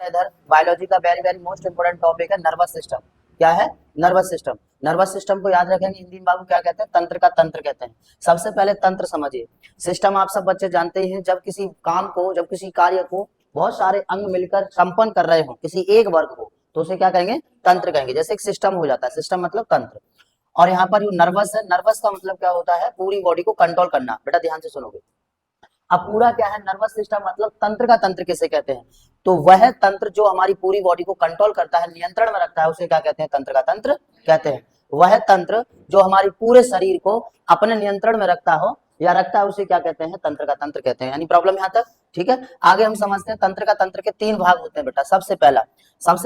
हैं इधर बायोलॉजी का very very most important topic है नर्वस सिस्टम। क्या है? Nervous system. नर्वस सिस्टम को याद रखेंगे हिंदी में बाबू क्या कहते हैं? तंत्र का तंत्र कहते हैं। सबसे पहले तंत्र समझिए। सिस्टम आप सब बच्चे जानते ही हैं, जब किसी काम को, जब किसी कार्य को बहुत सारे अंग मिलकर संपन्न कर रहे हो किसी एक वर्ग को, तो उसे क्या कहेंगे? तंत्र कहेंगे। जैसे एक सिस्टम हो जाता है, सिस्टम मतलब तंत्र। और यहाँ पर जो नर्वस है, नर्वस का मतलब क्या होता है? पूरी बॉडी को कंट्रोल करना। बेटा ध्यान से सुनोगे। अब पूरा क्या है? नर्वस सिस्टम मतलब तंत्र का तंत्र किसे कहते हैं? तो वह तंत्र जो हमारी पूरी बॉडी को कंट्रोल करता है, नियंत्रण में रखता है, उसे क्या कहते हैं? तंत्र का तंत्र कहते हैं। वह तंत्र जो हमारी पूरे शरीर को अपने नियंत्रण में रखता हो या रखता है, उसे क्या कहते हैं? तंत्र का तंत्र कहते हैं। यानी प्रॉब्लम यहाँ तक ठीक है। आगे हम समझते हैं तंत्र का तंत्र के 3 भाग होते हैं बेटा। सबसे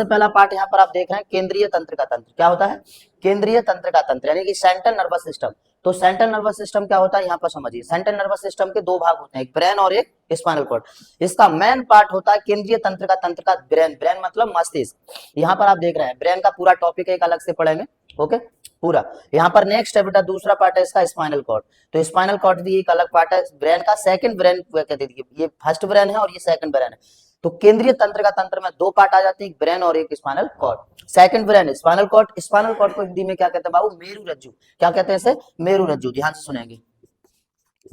पहला पार्ट यहाँ पर आप देख रहे हैं केंद्रीय तंत्र का तंत्र। क्या होता है? केंद्रीय तंत्र का तंत्र यानी कि सेंट्रल नर्वस सिस्टम। तो सेंट्रल नर्वस सिस्टम क्या होता है यहाँ पर समझिए। सेंट्रल नर्वस सिस्टम के 2 भाग होते हैं, एक ब्रेन और एक स्पाइनल कॉर्ड। इसका मेन पार्ट होता है केंद्रीय तंत्र का तंत्र का ब्रेन। ब्रेन मतलब मस्तिष्क। यहाँ पर आप देख रहे हैं ब्रेन का पूरा टॉपिक एक अलग से पढ़ेंगे। ओके पूरा। यहाँ पर नेक्स्ट है बेटा दूसरा पार्ट है इसका स्पाइनल कॉर्ड। तो स्पाइनल कॉर्ड भी एक अलग पार्ट है ब्रेन का। सेकंड ब्रेन कहते हैं, ये फर्स्ट ब्रेन है और ये सेकंड ब्रेन है। तो केंद्रीय तंत्र का तंत्र में 2 पार्ट आ जाते हैं, एक ब्रेन और एक spinal cord. Second brain spinal cord. Spinal cord को हिंदी में क्या कहते हैं बाबू? मेरु रज्जु। क्या कहते हैं इसे? मेरु रज्जु। ध्यान से सुनेंगे,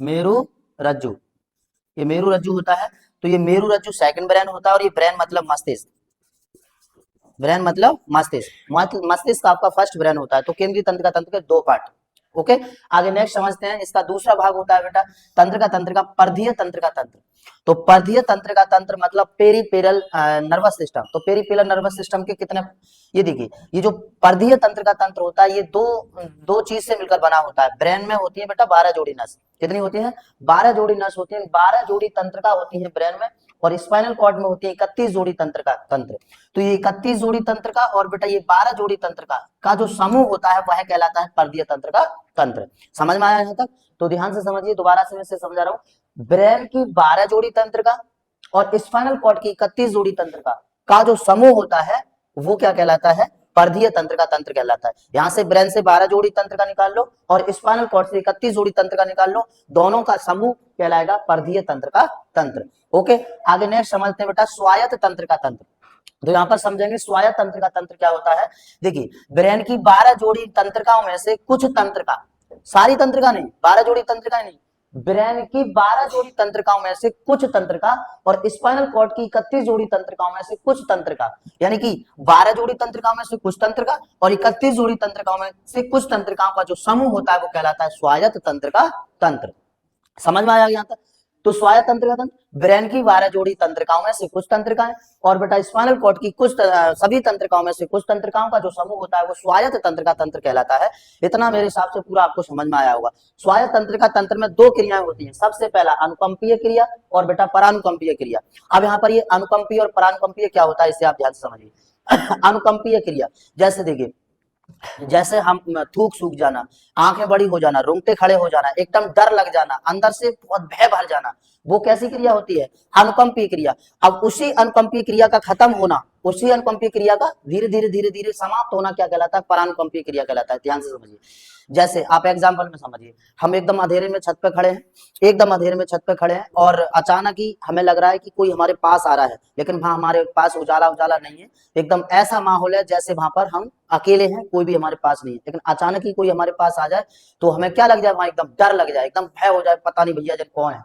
मेरु रज्जु। ये मेरु रज्जु होता है। तो ये मेरु रज्जु सेकंड ब्रेन होता है और ये ब्रेन मतलब मस्तिष्क। ब्रेन मतलब मस्तिष्क। मस्तिष्क आपका फर्स्ट ब्रेन होता है। तो केंद्रीय तंत्र का तंत्र के 2 पार्ट। ओके आगे नेक्स्ट समझते हैं। इसका दूसरा भाग होता है बेटा तंत्र का परधीय तंत्र का तंत्र। तो परधीय तंत्र का तंत्र मतलब पेरिफेरल नर्वस सिस्टम। तो पेरिफेरल नर्वस सिस्टम के कितने, ये देखिए, ये जो परधीय तंत्र का तंत्र होता है ये दो चीज से मिलकर बना होता है। ब्रेन में होती है बेटा 12 जोड़ी नस। कितनी होती है? 12 जोड़ी नस होती है। 12 जोड़ी तंत्रिका होती है ब्रेन में और स्पाइनल कॉर्ड में होती है 31 जोड़ी तंत्र का तंत्र। तो ये 31 जोड़ी तंत्र का और बेटा ये 12 जोड़ी तंत्र का जो समूह होता है वह कहलाता है परधीय तंत्र का तंत्र। समझ में आया यहाँ तक? तो ध्यान से समझिए, दोबारा से मैं समझा रहा हूँ। ब्रेन की 12 जोड़ी तंत्र का और स्पाइनल कॉर्ड की 31 जोड़ी तंत्र का जो समूह होता है वो क्या कहलाता है? परधीय तंत्र का तंत्र कहलाता है। यहाँ से ब्रेन से 12 जोड़ी तंत्र का निकाल लो और स्पाइनल कॉर्ड से 31 जोड़ी तंत्र का निकाल लो, दोनों का समूह कहलाएगा परधीय तंत्र का तंत्र। ओके आगे नेक्स्ट समझते हैं बेटा स्वायत्त तंत्र का तंत्र। तो यहाँ पर समझेंगे स्वायत्त तंत्र का तंत्र क्या होता है। देखिए ब्रेन की 12 जोड़ी तंत्रिकाओं में से कुछ तंत्रिका, सारी तंत्रिका नहीं, 12 जोड़ी तंत्रिका नहीं, ब्रेन की 12 जोड़ी तंत्रिकाओं में से कुछ तंत्रिका और स्पाइनल कॉर्ड की 31 जोड़ी तंत्रिकाओं में से कुछ तंत्रिका, यानी कि 12 जोड़ी तंत्रिकाओं में से कुछ तंत्रिका और 31 जोड़ी तंत्रिकाओं में से कुछ तंत्रिकाओं का जो समूह होता है वो कहलाता है स्वायत्त तंत्र का तंत्र। समझ में आया यहाँ तक? तो स्वायत्त तंत्र का तंत्र ब्रेन की 12 जोड़ी तंत्रिकाओं में से कुछ तंत्रिकाएं और बेटा स्पाइनल कॉर्ड की सभी तंत्रिकाओं में से कुछ तंत्रिकाओं का जो समूह होता है वो स्वायत्त तंत्र का तंत्र कहलाता है। इतना मेरे हिसाब से पूरा आपको समझ में आया होगा। स्वायत्त तंत्र का तंत्र में 2 क्रियाएं होती हैं। सबसे पहला अनुकंपीय क्रिया और बेटा परानुकंपीय क्रिया। अब यहाँ पर ये अनुकंपीय और परानुकंपीय क्या होता है इसे आप ध्यान से समझिए। अनुकंपीय क्रिया जैसे देखिए, जैसे हम थूक सूख जाना, आंखें बड़ी हो जाना, रोंगटे खड़े हो जाना, एकदम डर लग जाना, अंदर से बहुत भय भर जाना, वो कैसी क्रिया होती है? अनुकंपीय क्रिया। अब उसी अनुकंपीय क्रिया का खत्म होना, उसी अनुकंपीय क्रिया का धीरे धीरे धीरे धीरे समाप्त होना क्या कहलाता है? परानुकंपीय क्रिया कहलाता है। ध्यान से समझिए। जैसे आप एग्जाम्पल में समझिए, हम एकदम अंधेरे में छत पे खड़े हैं, एकदम अंधेरे में छत पे खड़े हैं और अचानक ही हमें लग रहा है कि कोई हमारे पास आ रहा है, लेकिन वहां हमारे पास उजाला उजाला नहीं है, एकदम ऐसा माहौल है जैसे वहां पर हम अकेले हैं, कोई भी हमारे पास नहीं है, लेकिन अचानक ही कोई हमारे पास आ जाए तो हमें क्या लग जाए? वहां एकदम डर लग जाए, एकदम भय हो जाए, पता नहीं भैया जब कौन है।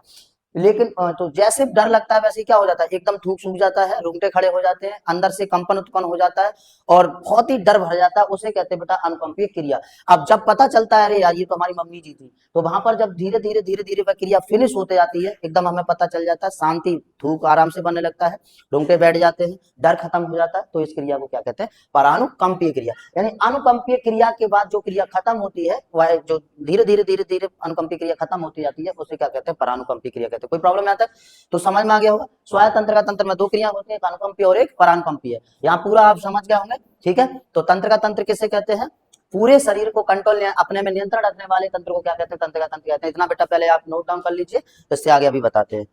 लेकिन तो जैसे डर लगता है वैसे क्या हो जाता है? एकदम थूक सूख जाता है, रोंगटे खड़े हो जाते हैं, अंदर से कंपन उत्पन्न हो जाता है और बहुत ही डर भर जाता है। उसे कहते हैं बेटा अनुकंपीय क्रिया। अब जब पता चलता है अरे यार ये तो हमारी मम्मी जी थी, तो वहां पर जब धीरे धीरे धीरे धीरे वह क्रिया फिनिश होते जाती है, एकदम हमें पता चल जाता है, शांति, थूक आराम से बनने लगता है, रोंगटे बैठ जाते हैं, डर खत्म हो जाता है, तो इस क्रिया को क्या कहते हैं? परानुकंपीय क्रिया। यानी अनुकंपीय क्रिया के बाद जो क्रिया खत्म होती है, वह जो धीरे धीरे धीरे धीरे अनुकंपीय क्रिया खत्म होती जाती है, उसे क्या कहते हैं? परानुकंपीय क्रिया कहते हैं। कोई प्रॉब्लम यहाँ तक? तो समझ में आ गया होगा। स्वायत्त तंत्र का तंत्र में 2 क्रिया होती है, एक अनुकंपीय और एक परानुकंपीय। यहाँ पूरा आप समझ गए होंगे। ठीक है, तो तंत्र का तंत्र किसे कहते हैं? पूरे शरीर को कंट्रोल अपने में नियंत्रण रखने वाले तंत्र को क्या कहते हैं? तंत्र का तंत्र कहते हैं। इतना बेटा पहले आप नोट डाउन कर लीजिए, इससे आगे अभी बताते हैं।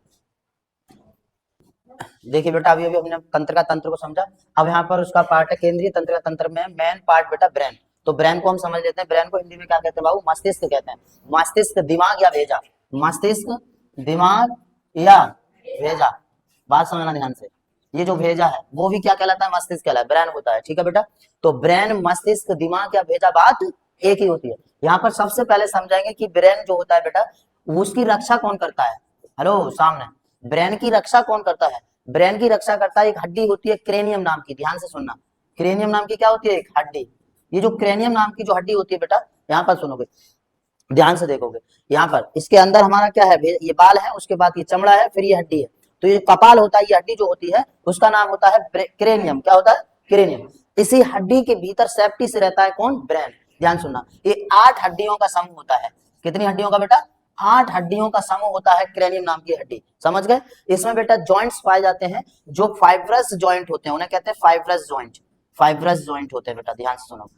देखिए बेटा अभी अभी हमने तंत्र का तंत्र को समझा। अब यहाँ पर उसका पार्ट है केंद्रीय तंत्र का तंत्र में मेन पार्ट बेटा ब्रेन। तो ब्रेन को हम समझ लेते हैं। ब्रेन को हिंदी में क्या कहते हैं बाबू? मस्तिष्क कहते हैं। मस्तिष्क दिमाग या भेजा, मस्तिष्क दिमाग या भेजा, बात समझना ध्यान से। ये जो भेजा है वो भी क्या कहलाता है, मस्तिष्क कहलाता है, ब्रेन होता है। ठीक है बेटा, तो ब्रेन, मस्तिष्क, दिमाग या भेजा बात एक ही होती है। यहाँ पर सबसे पहले समझाएंगे कि ब्रेन जो होता है बेटा, उसकी रक्षा कौन करता है। हेलो सामने, ब्रेन की रक्षा कौन करता है? ब्रेन की रक्षा करता है एक हड्डी होती है क्रेनियम नाम की, ध्यान से सुनना। क्रेनियम नाम की क्या होती है? एक हड्डी। ये जो क्रेनियम नाम की जो हड्डी होती है बेटा, यहाँ पर सुनोगे, ध्यान से देखोगे, यहाँ पर इसके अंदर हमारा क्या है, ये बाल है, उसके बाद ये चमड़ा है, फिर ये हड्डी है। तो ये कपाल होता है, ये हड्डी जो होती है उसका नाम होता है क्रेनियम। क्या होता है? क्रेनियम। इसी हड्डी के भीतर सेफ्टी से रहता है कौन? ब्रेन। ध्यान सुनना, ये 8 हड्डियों का समूह होता है। कितनी हड्डियों का बेटा? 8 हड्डियों का समूह होता है क्रेनियम नाम की हड्डी। समझ गए? इसमें बेटा जॉइंट्स पाए जाते हैं जो फाइब्रस जॉइंट होते हैं, उन्हें कहते हैं फाइब्रस जॉइंट। फाइब्रस जॉइंट होते हैं बेटा, ध्यान से सुनो,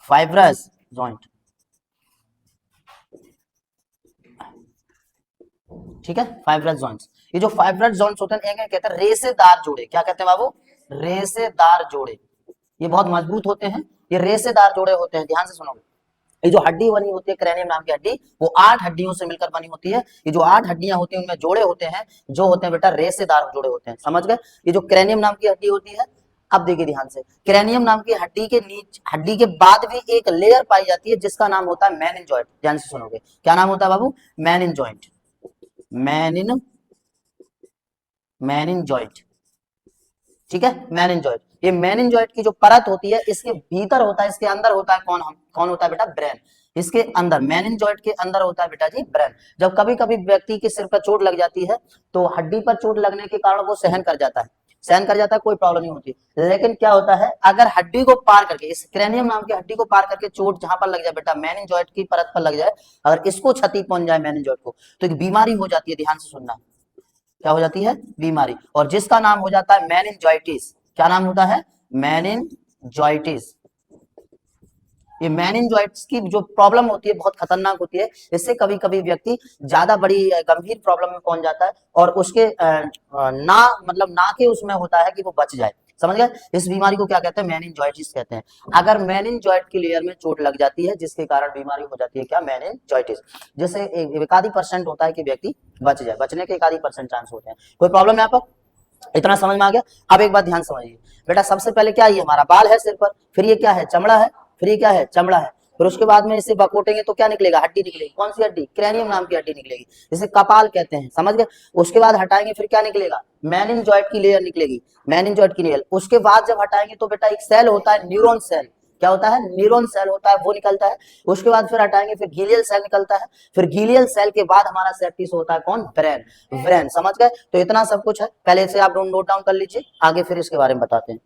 फाइब्रस जॉइंट। ठीक है, फाइब्रस जॉइंट्स। ये जो फाइब्रस जॉइंट्स होते हैं इन्हें कहते हैं रेशेदार जोड़े। क्या कहते हैं बाबू? रेशेदार जोड़े। ये बहुत मजबूत होते हैं, ये रेशेदार जोड़े होते हैं। ध्यान से सुनोगे, ये जो हड्डी बनी होती है क्रेनियम नाम की हड्डी, वो 8 हड्डियों से मिलकर बनी होती है। ये जो 8 हड्डियां होती हैं उनमें जोड़े होते हैं, जो होते हैं बेटा रेशेदार जोड़े होते हैं। समझ गए? ये जो क्रेनियम नाम की हड्डी होती है, अब देखिए ध्यान से, क्रेनियम नाम की हड्डी के नीचे, हड्डी के बाद भी एक लेयर पाई जाती है जिसका नाम होता है मेनिनजॉइट। ध्यान से सुनोगे, क्या नाम होता है बाबू? मेनिनजॉइट। मेनिनजॉइट। ठीक है, मेनिनजॉइट। ये मेनिनजॉइट की जो परत होती है, इसके भीतर होता है, इसके अंदर होता है कौन होता है बेटा? ब्रेन। इसके अंदर, मेनिनजॉइट के अंदर होता है बेटा जी ब्रेन। जब कभी कभी व्यक्ति के सिर पर चोट लग जाती है तो हड्डी पर चोट लगने के कारण वो सहन कर जाता है, कोई प्रॉब्लम नहीं होती। लेकिन क्या होता है, अगर हड्डी को पार करके, इस क्रेनियम नाम की हड्डी को पार करके चोट जहां पर लग जाए बेटा, मेनिनजॉइट की परत पर लग जाए, अगर इसको क्षति पहुंच जाए मेनिनजॉइट को, तो एक बीमारी हो जाती है। ध्यान से सुनना, क्या हो जाती है? बीमारी, और जिसका नाम हो जाता है मेनिनजाइटिस। क्या नाम होता है? मेनिनजाइटिस। ये मेनिनजाइटिस की जो प्रॉब्लम होती है बहुत खतरनाक होती है। इससे कभी कभी व्यक्ति ज्यादा बड़ी गंभीर प्रॉब्लम में पहुंच जाता है और उसके ना के उसमें होता है कि वो बच जाए। समझ गए? इस बीमारी को क्या कहते हैं? मेनिनजाइटिस कहते हैं। अगर मेनिनजॉइट की लेयर में चोट लग जाती है जिसके कारण बीमारी हो जाती है क्या? मेनिनजाइटिस। जैसे एक आधी % होता है कि व्यक्ति बच जाए, बचने के 1 आधी % चांस होते हैं। कोई प्रॉब्लम यहाँ पर? इतना समझ में आ गया? अब एक बात ध्यान समझिए बेटा, सबसे पहले क्या, ये हमारा बाल है सिर पर, फिर ये क्या है? चमड़ा है, फिर ये क्या है? चमड़ा है। फिर उसके बाद में इसे बकोटेंगे तो क्या निकलेगा? हड्डी निकलेगी। कौन सी हड्डी? क्रेनियम नाम की हड्डी निकलेगी, जिसे कपाल कहते हैं। समझ गए? उसके बाद हटाएंगे फिर क्या निकलेगा? मेनिनजॉइट की लेयर निकलेगी, मेनिनजॉइट की लेयर। उसके बाद जब हटाएंगे तो बेटा एक सेल होता है, न्यूरॉन सेल। क्या होता है? न्यूरॉन सेल होता है, वो निकलता है। उसके बाद फिर हटाएंगे, फिर गीलियल सेल निकलता है। फिर गीलियल सेल के बाद हमारा सेप्टिस होता है कौन? ब्रेन। ब्रेन। समझ गए? तो इतना सब कुछ है, पहले से आप नोट डाउन कर लीजिए, आगे फिर इसके बारे में बताते हैं।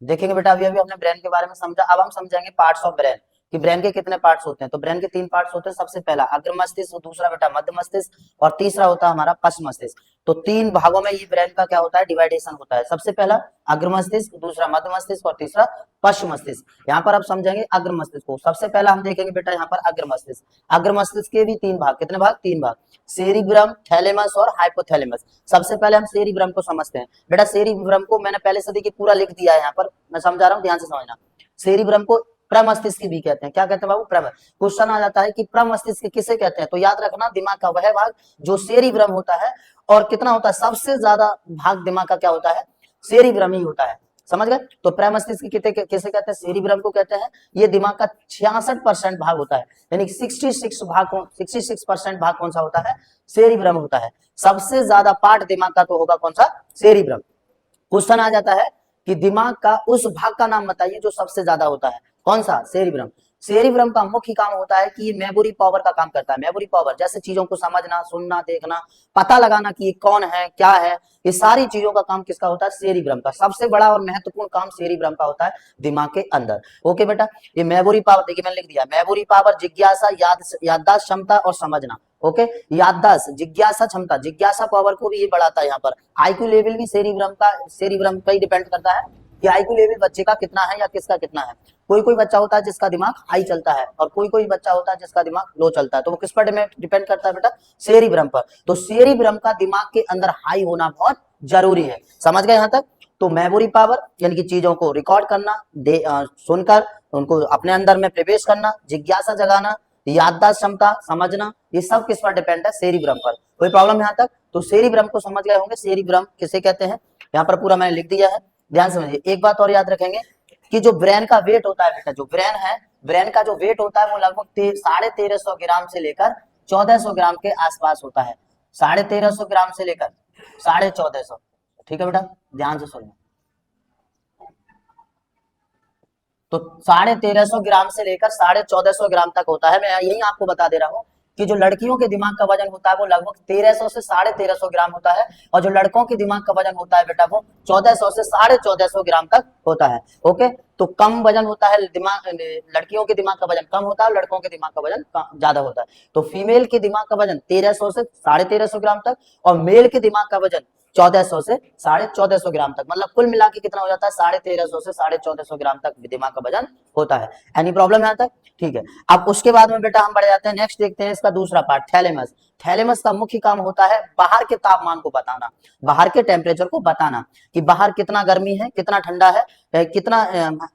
देखेंगे बेटा, अभी अभी हमने ब्रेन के बारे में समझा, अब हम समझेंगे पार्ट्स ऑफ ब्रेन, कि ब्रेन के कितने पार्ट्स होते हैं। तो ब्रेन के 3 पार्ट्स होते हैं। सबसे पहला अग्र मस्तिष्क, दूसरा बेटा मध्य मस्तिष्क, और तीसरा होता है हमारा पश्च मस्तिष्क। तो 3 भागों में ये ब्रेन का क्या होता है? डिवाइडेशन होता है। सबसे पहला अग्र मस्तिष्क, दूसरा मध्य मस्तिष्क और तीसरा पश्च मस्तिष्क। यहाँ पर अब समझेंगे अग्र मस्तिष्क को। सबसे पहला हम देखेंगे बेटा यहाँ पर अग्र मस्तिष्क। अग्र मस्तिष्क के भी 3 भाग। कितने भाग? 3 भाग, सेरिब्रम, थैलेमस और हाइपोथैलेमस। सबसे पहले हम सेरिब्रम को समझते हैं। बेटा सेरिब्रम को मैंने पहले से देखिए पूरा लिख दिया है यहाँ पर, मैं समझा रहा हूँ, ध्यान से समझना। सेरिब्रम को प्रमस्तिष्क भी कहते हैं। क्या कहते हैं बाबू? क्वेश्चन आ जाता है कि प्रमस्तिष्क किसे कहते हैं, तो याद रखना दिमाग का वह भाग जो सेरिब्रम होता है। और कितना होता है? सबसे ज्यादा भाग दिमाग का क्या होता है? सेरिब्रम ही होता है। समझ गए? तो प्रमस्तिष्क किसे कहते हैं? सेरिब्रम को कहते हैं। ये दिमाग का 66% भाग होता है, यानी 66% भाग कौन सा होता है? सेरिब्रम होता है। सबसे ज्यादा पार्ट दिमाग का तो होगा कौन सा? सेरिब्रम। क्वेश्चन आ जाता है कि दिमाग का उस भाग का नाम बताइए जो सबसे ज्यादा होता है। कौन सा? सेरिब्रम। सेरिब्रम का मुख्य काम होता है कि ये मेमोरी पावर का काम करता है। मेमोरी पावर जैसे चीजों को समझना, सुनना, देखना, पता लगाना कि ये कौन है, क्या है, ये सारी चीजों का काम किसका होता है? सेरिब्रम का। सबसे बड़ा और महत्वपूर्ण काम सेरिब्रम का होता है दिमाग के अंदर। ओके बेटा, ये मेमोरी पावर देखिए मैंने लिख दिया, मेमोरी पावर, जिज्ञासा, याददाश्त क्षमता और समझना। ओके, याददाश्त, जिज्ञासा क्षमता, जिज्ञासा पावर को भी ये बढ़ाता है। यहाँ पर आईक्यू लेवल भी सेरिब्रम पर ही डिपेंड करता है कि आईक्यू लेवल बच्चे का कितना है या किसका कितना है। कोई कोई बच्चा होता है जिसका दिमाग हाई चलता है और कोई कोई बच्चा होता है जिसका दिमाग लो चलता है। तो वो किस पर डिपेंड करता है बेटा? सेरिब्रम पर। तो सेरिब्रम का दिमाग के अंदर हाई होना बहुत जरूरी है। समझ गए यहाँ तक? तो मेमोरी पावर यानी कि चीजों को रिकॉर्ड करना, सुनकर उनको अपने अंदर में प्रवेश करना, जिज्ञासा जगाना, याददाश्त क्षमता, समझना, ये सब किस पर डिपेंड है? सेरिब्रम पर। कोई प्रॉब्लम यहाँ तक? तो सेरिब्रम को समझ गए होंगे। सेरिब्रम किसे कहते हैं? यहाँ पर पूरा मैंने लिख दिया है, ध्यान समझिए। एक बात और याद रखेंगे कि जो ब्रेन का वेट होता है बेटा, जो ब्रेन है, ब्रेन का जो वेट होता है वो लगभग 1350 ग्राम से लेकर 1400 ग्राम के आसपास होता है। 1350 ग्राम से लेकर 1450, ठीक है बेटा, ध्यान से सुनना। तो 1350 ग्राम से लेकर 1450 ग्राम तक होता है। मैं यही आपको बता दे रहा हूँ कि जो लड़कियों के दिमाग का वजन होता है वो लगभग 1300 से 1350 ग्राम होता है, और जो लड़कों के दिमाग का वजन होता है बेटा वो 1400 से 1450 ग्राम तक होता है। ओके, तो कम वजन होता है दिमाग, लड़कियों के दिमाग का वजन कम होता है, लड़कों के दिमाग का वजन ज्यादा होता है। तो फीमेल के दिमाग का वजन 1300 से 1350 ग्राम तक, और मेल के दिमाग का वजन 1400 से 1450 ग्राम तक, मतलब कुल मिला के कितना हो जाता है 1350 से 1450 ग्राम तक दिमाग का वजन होता है। एनी प्रॉब्लम यहाँ तक? ठीक है। अब उसके बाद में बेटा हम बढ़ जाते हैं, नेक्स्ट देखते हैं इसका दूसरा पार्ट, थैलेमस। थैलेमस का मुख्य काम होता है बाहर के तापमान को बताना, बाहर के टेम्परेचर को बताना कि बाहर कितना गर्मी है, कितना ठंडा है, कितना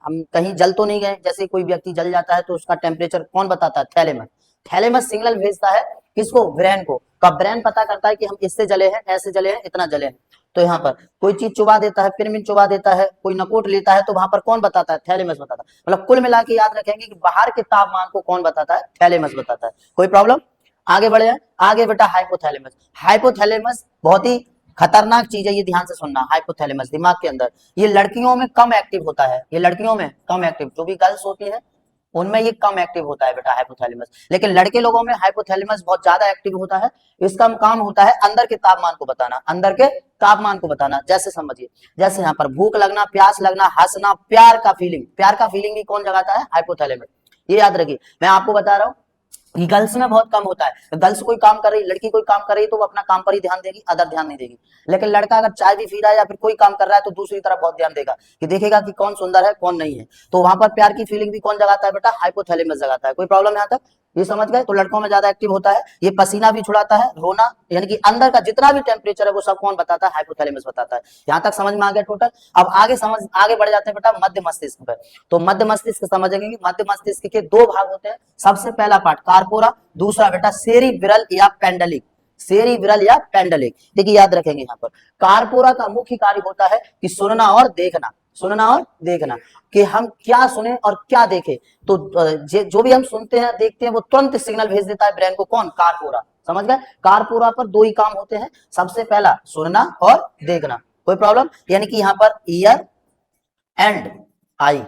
हम कहीं जल तो नहीं गए, जैसे कोई व्यक्ति जल जाता है तो उसका टेम्परेचर कौन बताता है? थैलेमस। थैलेमस सिग्नल भेजता है किसको? ब्रेन को। तो ब्रेन पता करता है कि हम इससे जले हैं, ऐसे जले हैं, इतना जले हैं। तो यहाँ पर कोई चीज चुबा देता है, पिरमिन चुबा देता है, कोई नकोट लेता है, तो वहां पर कौन बताता है? थैलेमस बताता है। मतलब कुल मिला के याद रखेंगे कि बाहर के तापमान को कौन बताता है? थैलेमस बताता है। कोई प्रॉब्लम? आगे बढ़े, आगे बेटा हाइपोथैलेमस। हाइपोथैलेमस बहुत ही खतरनाक चीज है, ये ध्यान से सुनना। हाइपोथैलेमस दिमाग के अंदर, ये लड़कियों में कम एक्टिव होता है, ये लड़कियों में कम एक्टिव, जो भी गर्ल्स होती है उनमें ये कम एक्टिव होता है बेटा हाइपोथैलेमस, लेकिन लड़के लोगों में हाइपोथैलेमस बहुत ज्यादा एक्टिव होता है। इसका काम होता है अंदर के तापमान को बताना, अंदर के तापमान को बताना। जैसे समझिए, जैसे यहाँ पर भूख लगना, प्यास लगना, हंसना, प्यार का फीलिंग भी कौन जगाता है? हाइपोथैलेमस। ये याद रखिए, मैं आपको बता रहा हूँ गर्ल्स में बहुत कम होता है। गर्ल्स कोई काम कर रही, लड़की कोई काम कर रही तो वो अपना काम पर ही ध्यान देगी, अदर ध्यान नहीं देगी। लेकिन लड़का अगर चाय भी पी रहा है या फिर कोई काम कर रहा है तो दूसरी तरफ बहुत ध्यान देगा, कि देखेगा कि कौन सुंदर है कौन नहीं है। तो वहां पर प्यार की फीलिंग भी कौन जगाता है बेटा? हाइपोथैलेमस जगाता है। कोई प्रॉब्लम यहाँ तक? ये समझ गए? तो लड़कों में ज्यादा एक्टिव होता है। ये पसीना भी छुड़ाता है, रोना, यानी कि अंदर का जितना भी टेम्परेचर है वो सब कौन बताता है? हाइपोथैलेमस बताता है। यहाँ तक समझ में आ गया टोटल? अब आगे बढ़ जाते हैं बेटा मध्य मस्तिष्क पर। तो मध्य मस्तिष्क समझेंगे कि मध्य मस्तिष्क के दो भाग होते हैं। सबसे पहला पार्ट कार्पोरा, दूसरा बेटा सेरिब्रल या पेंडलिक। सेरिब्रल या पेंडलिक, देखिए याद रखेंगे यहाँ पर कार्पोरा का मुख्य कार्य होता है कि सुनना और देखना, सुनना और देखना, कि हम क्या सुने और क्या देखें। तो जो भी हम सुनते हैं देखते हैं वो तुरंत सिग्नल भेज देता है ब्रेन को, कौन? कार्पोरा। समझ गए? कार्पोरा पर दो ही काम होते हैं, सबसे पहला सुनना और देखना। कोई प्रॉब्लम? यानी कि यहाँ per year and I,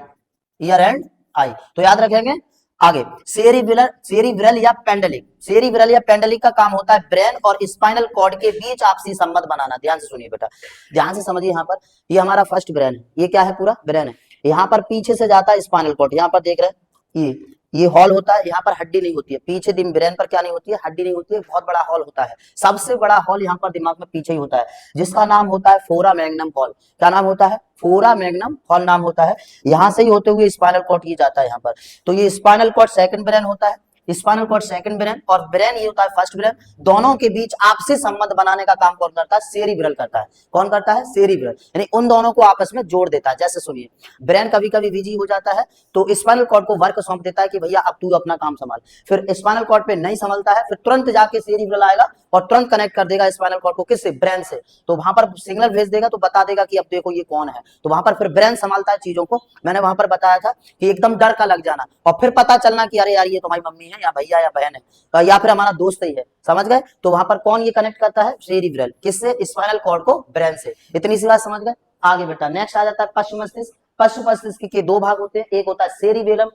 year and I, तो याद रखेंगे। आगे सेरिब्रल या पेंडलिक, सेरिब्रल या पेंडलिक का काम होता है ब्रेन और स्पाइनल कॉर्ड के बीच आपसी संबंध बनाना। ध्यान से सुनिए बेटा, ध्यान से समझिए। यहाँ पर ये हमारा फर्स्ट ब्रेन है, ये क्या है? पूरा ब्रेन है। यहाँ पर पीछे से जाता है स्पाइनल कॉर्ड, यहाँ पर देख रहे हैं ये हॉल होता है, यहाँ पर हड्डी नहीं होती है। पीछे दिन ब्रेन पर क्या नहीं होती है? हड्डी नहीं होती है। बहुत बड़ा हॉल होता है, सबसे बड़ा हॉल यहाँ पर दिमाग में पीछे ही होता है, जिसका नाम होता है फोरा मैग्नम हॉल। क्या नाम होता है? फोरा मैग्नम हॉल नाम होता है। यहाँ से ही होते हुए स्पाइनल कॉर्ड ये जाता है यहाँ पर। तो ये स्पाइनल कॉर्ड सेकंड ब्रेन होता है, स्पाइनल कॉर्ड सेकंड ब्रेन, और ब्रेन ये होता है फर्स्ट ब्रेन। दोनों के बीच आपसी संबंध बनाने का काम कौन करता है? सेरिब्रल करता है। कौन करता है? सेरिब्रल, यानी उन दोनों को आपस में जोड़ देता है। जैसे सुनिए, ब्रेन कभी कभी बिजी हो जाता है तो स्पाइनल कॉर्ड को वर्क सौंप देता है कि भैया अब तू अपना काम संभाल। फिर स्पाइनल कॉर्ड पे नहीं संभलता है, फिर तुरंत जाके सेरिब्रल आएगा और तुरंत कनेक्ट कर देगा स्पाइनल कॉर्ड को, किससे? ब्रेन से। तो वहां पर सिग्नल भेज देगा, तो बता देगा कि अब देखो ये कौन है। तो वहां पर फिर ब्रेन संभालता है चीजों को। मैंने वहां पर बताया था कि एकदम डर का लग जाना, और फिर पता चलना कि अरे यार ये तुम्हारी मम्मी है या भैया या बहन है या फिर हमारा दोस्त ही है। समझ गए? तो वहां पर कौन ये कनेक्ट करता है? सेरिब्रल। किससे? स्पाइनल कॉर्ड को ब्रेन से। इतनी सी बात समझ गए? आगे बेटा नेक्स्ट आ जाता है पश्चिम मस्तिष्क। पश्चिम मस्तिष्क के दो भाग होते हैं, एक होता है सेरिबेलम।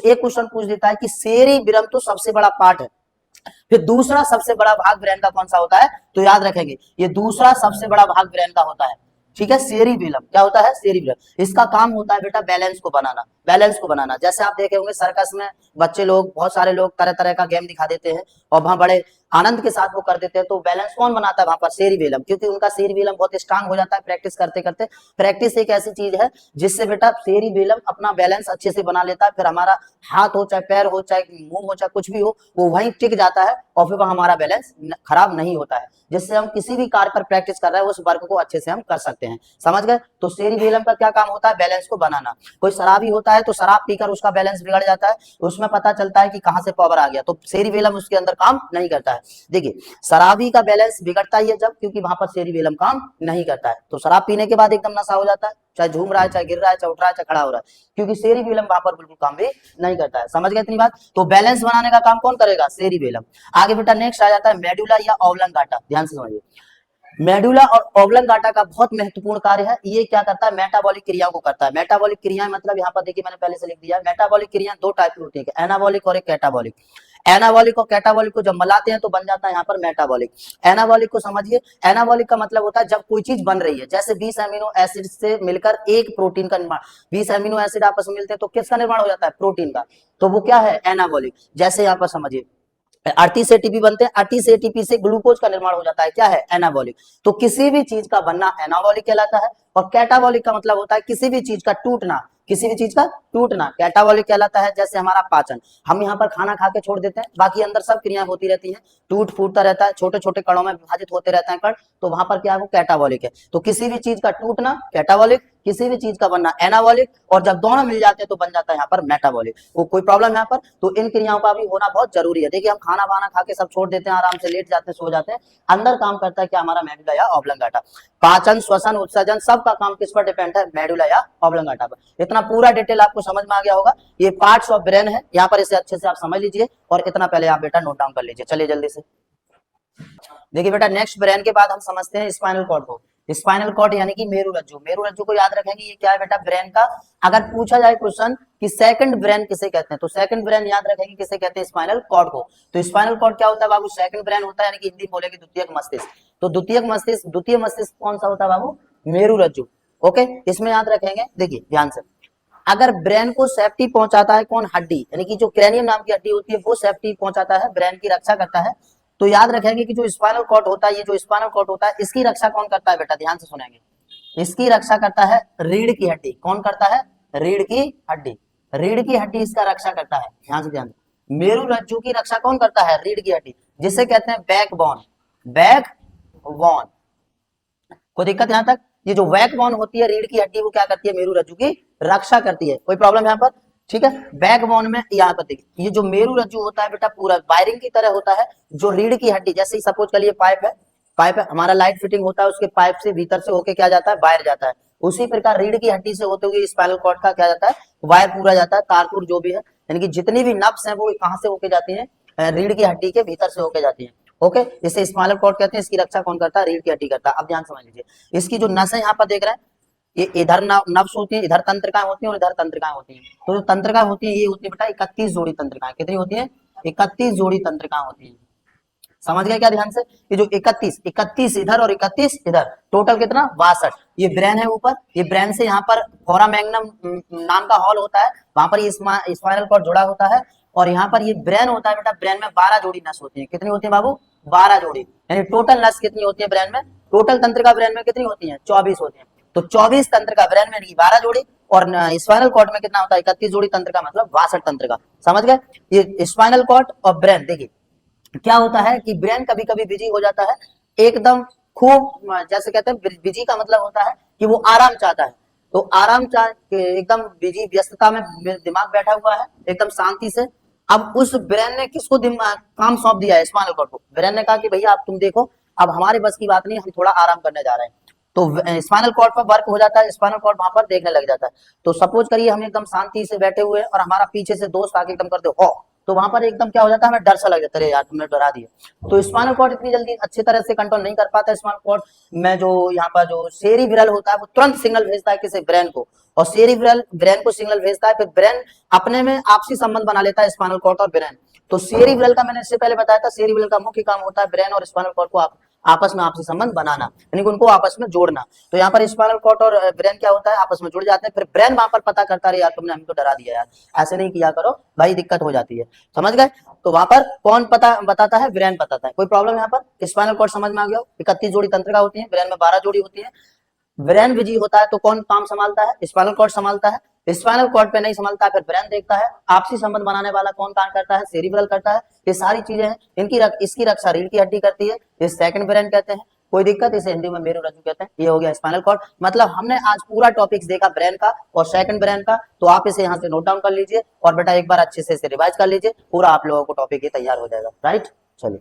एक क्वेश्चन पूछ देता है कि सेरिबेलम तो सबसे बड़ा पार्ट है, फिर दूसरा सबसे बड़ा भाग ब्रेन का कौन सा होता है? तो याद रखेंगे ये दूसरा सबसे बड़ा भाग ब्रेन का होता है। ठीक है, सेरिबेलम। क्या होता है? सेरिबेलम। इसका काम होता है बेटा बैलेंस को बनाना, बैलेंस को बनाना। जैसे आप देखे होंगे सर्कस में बच्चे लोग, बहुत सारे लोग तरह तरह का गेम दिखा देते हैं और वहां बड़े आनंद के साथ वो कर देते हैं। तो बैलेंस कौन बनाता है वहां पर? सेरिबेलम, क्योंकि उनका सेरिबेलम बहुत स्ट्रांग हो जाता है प्रैक्टिस करते करते। प्रैक्टिस एक ऐसी चीज है जिससे बेटा सेरिबेलम अपना बैलेंस अच्छे से बना लेता है। फिर हमारा हाथ हो चाहे पैर हो चाहे मुंह हो चाहे कुछ भी हो, वो वहीं टिक जाता है और फिर वह हमारा बैलेंस खराब नहीं होता है, जिससे हम किसी भी कार्य पर प्रैक्टिस कर रहे हैं उस वर्क को अच्छे से हम कर सकते हैं। समझ गए? तो सेरिबेलम का क्या काम होता है? बैलेंस को बनाना। कोई शराबी होता है है तो शराब पीकर उसका बैलेंस बिगड़ जाता है, तो उसमें पता चलता है कि कहां से पावर आ गया, तो सेरिबेलम उसके अंदर काम नहीं करता है। देखिए शराबी का बैलेंस बिगड़ता ही है जब, क्योंकि वहां पर सेरिबेलम काम नहीं करता है। तो शराब पीने के बाद एकदम नशा हो जाता है, चाहे झूम रहा है, चाहे गिर रहा है, चाहे उठ रहा है, चाहे खड़ा हो रहा है, क्योंकि सेरिबेलम वहां पर बिल्कुल काम भी नहीं करता है। समझ गए इतनी बात? तो बैलेंस बनाने का काम कौन करेगा? सेरिबेलम। आगे बेटा नेक्स्ट आ जाता है मेडुला या ऑब्लंगाटा। ध्यान से समझिए, मेडुला और ऑब्लंगाटा का बहुत महत्वपूर्ण कार्य है। ये क्या करता है? मेटाबॉलिक क्रियाओं को करता है। मेटाबॉलिक क्रियाएं मतलब यहाँ पर देखिए मैंने पहले से लिख दिया है, मेटाबॉलिक क्रियाएं दो टाइप की होती है, एनाबॉलिक और एक कैटाबॉलिक। एनाबॉलिक और कैटाबॉलिक को जब मिलाते हैं तो बन जाता है यहाँ पर मेटाबॉलिक। एनाबॉलिक को समझिए, एनाबॉलिक का मतलब होता है जब कोई चीज बन रही है, जैसे 20 अमीनो एसिड से मिलकर एक प्रोटीन का निर्माण, 20 अमीनो एसिड आपस में मिलते हैं तो किसका निर्माण हो जाता है? प्रोटीन का। तो वो क्या है? एनाबॉलिक। जैसे यहाँ पर समझिए 38 एटीपी बनते हैं, 38 एटीपी से ग्लूकोज का निर्माण हो जाता है, क्या है? एनाबॉलिक। तो किसी भी चीज का बनना एनाबॉलिक कहलाता है। और कैटाबॉलिक का मतलब होता है किसी भी चीज का टूटना, किसी भी चीज का टूटना कैटाबॉलिक कहलाता है। जैसे हमारा पाचन, हम यहाँ पर खाना खा के छोड़ देते हैं, बाकी अंदर सब क्रियाएं होती रहती हैं, टूट फूटता रहता है, छोटे छोटे कणों में विभाजित होते रहते हैं कण, तो वहां पर क्या है? वो कैटाबॉलिक है। तो किसी भी चीज का टूटना कैटाबॉलिक, किसी भी चीज का बनना एनाबॉलिक, और जब दोनों मिल जाते हैं तो बन जाता है यहाँ पर मेटाबॉलिक। वो कोई प्रॉब्लम यहाँ पर? तो इन क्रियाओं का भी होना बहुत जरूरी है। देखिए हम खाना वाना खा के सब छोड़ देते हैं, आराम से लेट जाते हैं, सो जाते हैं, अंदर काम करता है क्या? हमारा मेडुला या ऑब्लंगाटा। पाचन, श्वसन, उत्सर्जन सब का काम किस पर डिपेंड है? मेडुला या ऑब्लंगाटा पर। इतना पूरा डिटेल आपको समझ में आ गया होगा। ये पार्ट्स ऑफ ब्रेन है, यहाँ पर इसे अच्छे से आप समझ लीजिए, और इतना पहले आप बेटा नोट डाउन कर लीजिए। चलिए जल्दी से देखिए बेटा, नेक्स्ट ब्रेन के बाद हम समझते हैं स्पाइनल कॉर्ड को। स्पाइनल कॉर्ड यानी कि मेरुरज्जु। मेरुरज्जु को याद रखेंगे, ये क्या है बेटा? ब्रेन का। अगर पूछा जाए क्वेश्चन कि सेकंड ब्रेन किसे कहते हैं, तो सेकंड ब्रेन याद रखेंगे किसे कहते हैं? स्पाइनल कॉर्ड को। तो स्पाइनल कॉर्ड क्या होता है बाबू? सेकंड ब्रेन होता है, यानी कि हिंदी बोलेगी द्वितीयक मस्तिष्क। तो द्वितीय मस्तिष्क कौन सा होता है बाबू? मेरुरज्जु। ओके, इसमें याद रखेंगे। देखिए ध्यान से, अगर ब्रेन को सेफ्टी पहुंचाता है कौन? हड्डी, यानी कि जो क्रेनियम नाम की हड्डी होती है वो सेफ्टी पहुंचाता है, ब्रेन की रक्षा करता है। तो याद रखेंगे कि जो स्पाइनल कॉर्ड होता है, ये जो स्पाइनल कॉर्ड होता है, इसकी रक्षा कौन करता है बेटा? ध्यान से सुनेंगे, इसकी रक्षा करता है रीढ़ की हड्डी। कौन करता है? रीढ़ की हड्डी। रीढ़ की हड्डी इसका रक्षा करता है। ध्यान से मेरुरज्जु की रक्षा कौन करता है? रीढ़ की हड्डी, जिसे कहते हैं बैकबोन। बैकबोन, कोई दिक्कत यहाँ तक? ये जो बैकबोन होती है रीढ़ की हड्डी, वो क्या करती है? मेरुरज्जु की रक्षा करती है। कोई प्रॉब्लम यहाँ पर? ठीक है। बैकबोन में यहाँ पर देखिए, ये जो मेरुरज्जु होता है बेटा पूरा वायरिंग की तरह होता है। जो रीढ़ की हड्डी, जैसे सपोज करिए पाइप है, पाइप है हमारा, लाइट फिटिंग होता है, उसके पाइप से भीतर से होके क्या जाता है? बाहर जाता है। उसी प्रकार रीढ़ की हड्डी से होते हुए स्पाइनल कॉर्ड का क्या जाता है? वायर पूरा जाता है, तारपुर जो भी है, यानी कि जितनी भी नब्स हैं वो कहां से होके जाती हैं? रीढ़ की हड्डी के भीतर से होके जाती है। ओके, इसे स्पाइनल कॉर्ड कहते हैं। इसकी रक्षा कौन करता है? रीढ़ की हड्डी करता है। अब ध्यान समझ लीजिए, इसकी जो नस है यहाँ पर देख रहे हैं, ये इधर नब्स होती है, इधर तंत्रिकाएं होती हैं और इधर तंत्रिकाएं होती हैं। तो जो तंत्रिकाएं होती है ये होती है बेटा 31 जोड़ी तंत्रिकाएं। कितनी होती है? 31 जोड़ी तंत्रिकाएं होती है। समझ गए क्या? ध्यान से, ये जो 31 इधर और 31 इधर, टोटल कितना? 62। ये ब्रेन है ऊपर, ये ब्रेन से यहाँ पर फोरामेग्नम नाम का हॉल होता है, वहां पर ये स्पाइनल कॉर्ड जुड़ा होता है, और यहाँ पर ये ब्रेन होता है बेटा। ब्रेन में 12 जोड़ी नस होती है। कितनी होती है बाबू? 12 जोड़ी। यानी टोटल नस कितनी होती है ब्रेन में? टोटल तंत्रिका ब्रेन में कितनी होती है? 24 होती है। तो 24 तंत्रिका ब्रेन में 12 जोड़ी, और स्पाइनल कॉर्ड में कितना होता है? 31 जोड़ी तंत्रिका, मतलब 62 तंत्रिका। समझ गए? ये स्पाइनल कॉर्ड और ब्रेन। देखिए क्या होता है कि ब्रेन कभी कभी बिजी हो जाता है एकदम खूब, जैसे कहते हैं बिजी का मतलब होता है कि वो आराम चाहता है। तो आराम एकदम बिजी व्यस्तता में दिमाग बैठा हुआ है एकदम शांति से। अब उस ब्रेन ने किसको काम सौंप दिया है? स्पाइनल कॉर्ड को। ब्रेन ने कहा कि भैया आप तुम देखो, अब हमारे बस की बात नहीं, हम थोड़ा आराम करने जा रहे हैं। तो स्पाइनल कॉर्ड पर वर्क हो जाता है, स्पाइनल कॉर्ड वहां पर देखने लग जाता है। तो सपोज करिए हम एकदम शांति से बैठे हुए हैं और हमारा पीछे से दोस्त आके एकदम करते हो, तो वहां पर एकदम क्या हो जाता है? हमें डर सा लग जाता है, यार तुमने डरा दिया। तो स्पाइनल कॉर्ड इतनी जल्दी अच्छी तरह से कंट्रोल नहीं कर पाता। स्पाइनल कॉर्ड में जो यहाँ पर जो सेरिब्रल होता है वो तुरंत सिग्नल भेजता है किसी ब्रेन को, और सेरिब्रल ब्रेन को सिग्नल भेजता है, फिर ब्रेन अपने में आपसी संबंध बना लेता है स्पाइनल कॉर्ड और ब्रेन। तो सेरिब्रल का मैंने इससे पहले बताया था, सेरिब्रल का मुख्य काम होता है ब्रेन और स्पाइनल कॉर्ड को आपस में आपसी संबंध बनाना, यानी कि उनको आपस में जोड़ना। तो यहाँ पर स्पाइनल कॉर्ड और ब्रेन क्या होता है? आपस में जुड़ जाते हैं। फिर ब्रेन वहां पर पता करता है, यार तुमने हमको डरा दिया यार, ऐसे नहीं किया करो भाई, दिक्कत हो जाती है। समझ गए? तो वहां पर कौन बताता है? ब्रेन बताता है। कोई प्रॉब्लम यहाँ पर? स्पाइनल कॉर्ड समझ में आ गया? 31 जोड़ी तंत्रिका होती है, ब्रेन में 12 जोड़ी होती है। ब्रेन बिजी होता है तो कौन काम संभालता है? स्पाइनल कॉर्ड संभालता है। स्पाइनल कॉर्ड पे नहीं संभालता, फिर ब्रेन देखता है। आपसी संबंध बनाने वाला कौन काम करता है? सेरिब्रल करता है। ये सारी चीजें हैं, इसकी रक्षा रीढ़ की हड्डी करती है, ये सेकंड ब्रेन कहते हैं। कोई दिक्कत? इसे हिंदी में मेरुरज्जु कहते हैं। ये हो गया स्पाइनल कॉर्ड। मतलब हमने आज पूरा टॉपिक्स देखा ब्रेन का और सेकंड ब्रेन का, तो आप इसे यहाँ से नोट डाउन कर लीजिए और बेटा एक बार अच्छे से इसे रिवाइज कर लीजिए, पूरा आप लोगों को टॉपिक ये तैयार हो जाएगा। राइट, चलिए।